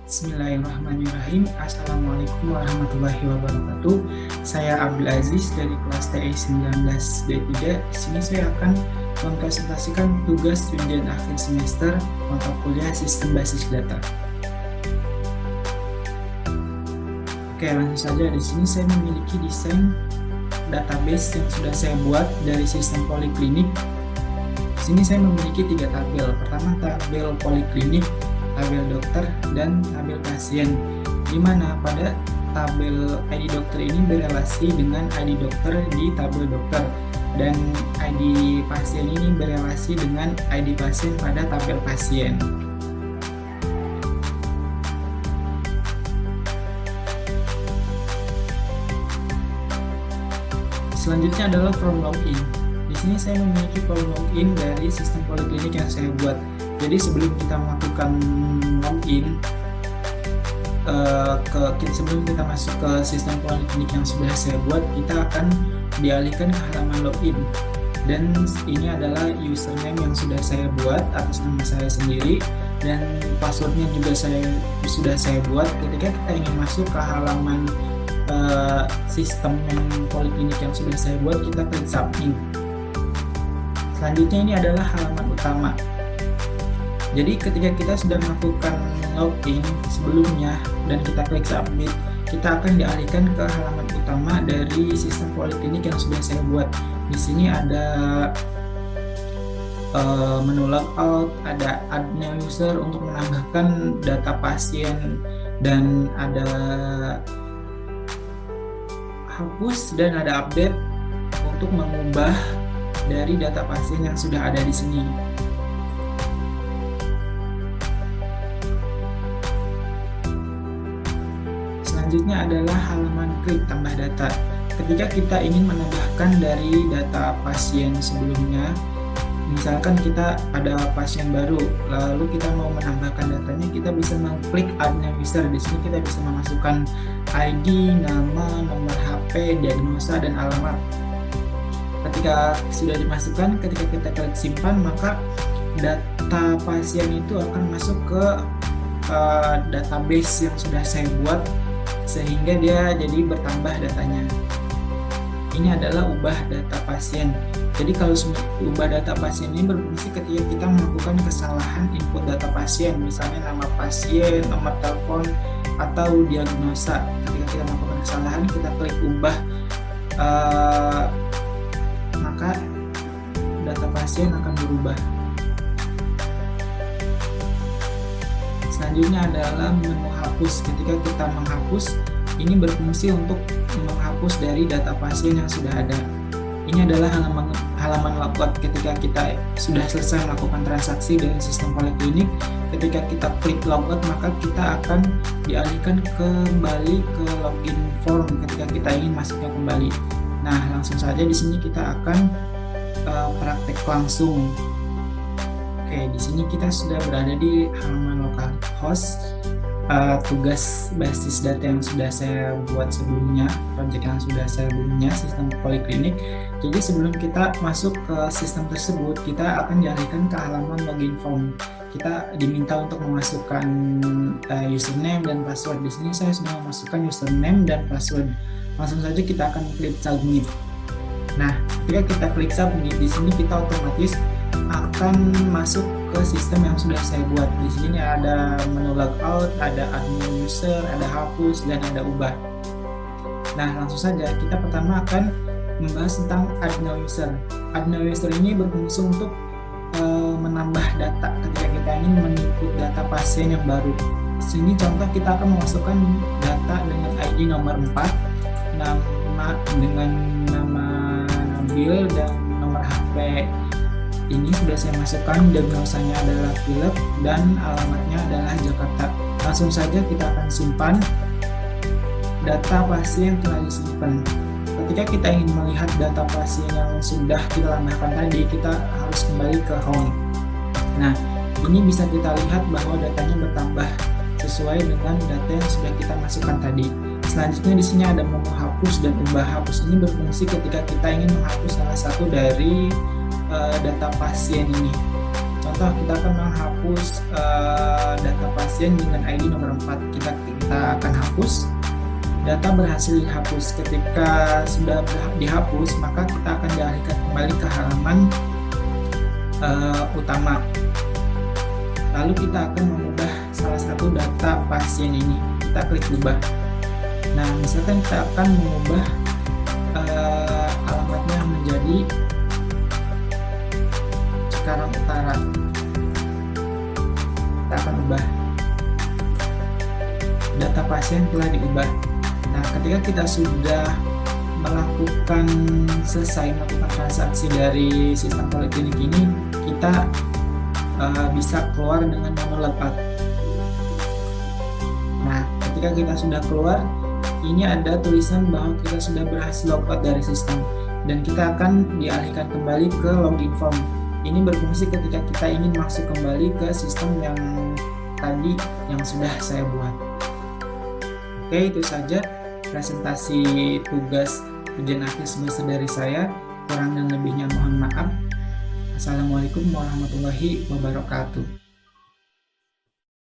Bismillahirrahmanirrahim. Assalamualaikum warahmatullahi wabarakatuh. Saya Abdul Aziz dari kelas TI 19B3. Di sini saya akan mempresentasikan tugas ujian akhir semester mata kuliah Sistem Basis Data. Oke, langsung saja. Di sini saya memiliki desain database yang sudah saya buat dari sistem poliklinik. Di sini saya memiliki 3 tabel. Pertama, tabel poliklinik, tabel dokter, dan tabel pasien, di mana pada tabel ID dokter ini berelasi dengan ID dokter di tabel dokter, dan ID pasien ini berelasi dengan ID pasien pada tabel pasien. Selanjutnya adalah form login. Di sini saya memiliki form login dari sistem poliklinik yang saya buat. Jadi sebelum kita melakukan login, sebelum kita masuk ke sistem poliklinik yang sudah saya buat, kita akan dialihkan ke halaman login. Dan ini adalah username yang sudah saya buat atas nama saya sendiri, dan passwordnya juga sudah saya buat. Ketika kita ingin masuk ke halaman sistem poliklinik yang sudah saya buat, kita klik submit. Selanjutnya ini adalah halaman utama. Jadi ketika kita sudah melakukan login sebelumnya dan kita klik submit, kita akan dialihkan ke halaman utama dari sistem poliklinik yang sudah saya buat. Di sini ada menu logout, ada add new user untuk menambahkan data pasien, dan ada hapus dan ada update untuk mengubah dari data pasien yang sudah ada di sini. Selanjutnya adalah halaman klik tambah data. Ketika kita ingin menambahkan dari data pasien sebelumnya, misalkan kita ada pasien baru, lalu kita mau menambahkan datanya, kita bisa mengklik add new user. Di sini kita bisa memasukkan ID, nama, nomor HP, diagnosa, dan alamat. Ketika sudah dimasukkan, ketika kita klik simpan, maka data pasien itu akan masuk ke database yang sudah saya buat, sehingga dia jadi bertambah datanya. Ini adalah ubah data pasien. Jadi kalau ubah data pasien ini berfungsi ketika kita melakukan kesalahan input data pasien, misalnya nama pasien, nomor telepon, atau diagnosa. Ketika kita melakukan kesalahan, kita klik ubah, maka data pasien akan berubah. Selanjutnya adalah menu hapus. Ketika kita menghapus, ini berfungsi untuk menghapus dari data pasien yang sudah ada. Ini adalah halaman logout ketika kita sudah selesai melakukan transaksi dari sistem poliklinik. Ketika kita klik logout, maka kita akan dialihkan kembali ke login form ketika kita ingin masuknya kembali. Nah, langsung saja di sini kita akan praktek langsung. Oke, di sini kita sudah berada di halaman localhost, tugas basis data yang sudah saya buat sebelumnya, project yang sudah saya sebelumnya, sistem poliklinik. Jadi sebelum kita masuk ke sistem tersebut, kita akan dialihkan ke halaman login form. Kita diminta untuk memasukkan username dan password. Di sini saya sudah memasukkan username dan password. Langsung saja kita akan klik submit. Nah, ketika kita klik submit, di sini kita otomatis akan masuk ke sistem yang sudah saya buat. Di sini ada menu logout, ada add new user, ada hapus, dan ada ubah. Nah, langsung saja kita pertama akan membahas tentang add new user. Add new user ini berfungsi untuk menambah data ketika kita ingin men-input data pasien yang baru. Di sini contoh kita akan memasukkan data dengan ID nomor 4, nama dengan nama Nabil, dan nomor HP. Ini sudah saya masukkan, diagnosanya adalah pilek, dan alamatnya adalah Jakarta. Langsung saja kita akan simpan data pasien telah disimpan. Ketika kita ingin melihat data pasien yang sudah kita tambahkan tadi, kita harus kembali ke home. Nah, ini bisa kita lihat bahwa datanya bertambah sesuai dengan data yang sudah kita masukkan tadi. Selanjutnya di sini ada menu hapus dan ubah. Hapus ini berfungsi ketika kita ingin menghapus salah satu dari data pasien ini. Contoh, kita akan menghapus data pasien dengan ID nomor 4. Kita akan hapus. Data berhasil dihapus. Ketika sudah dihapus, maka kita akan dialihkan kembali ke halaman utama. Lalu kita akan mengubah salah satu data pasien ini. Kita klik ubah. Nah, misalkan kita akan mengubah alamatnya menjadi Cikarang Utara. Kita akan ubah. Data pasien telah diubah. Nah, ketika kita sudah selesai melakukan transaksi dari sistem poliklinik ini, kita bisa keluar dengan menu logout. Nah, ketika kita sudah keluar, ini ada tulisan bahwa kita sudah berhasil logout dari sistem, dan kita akan dialihkan kembali ke login form. Ini berfungsi ketika kita ingin masuk kembali ke sistem yang tadi yang sudah saya buat. Oke, itu saja presentasi tugas ujian akhir semester dari saya. Kurang dan lebihnya mohon maaf. Assalamualaikum warahmatullahi wabarakatuh.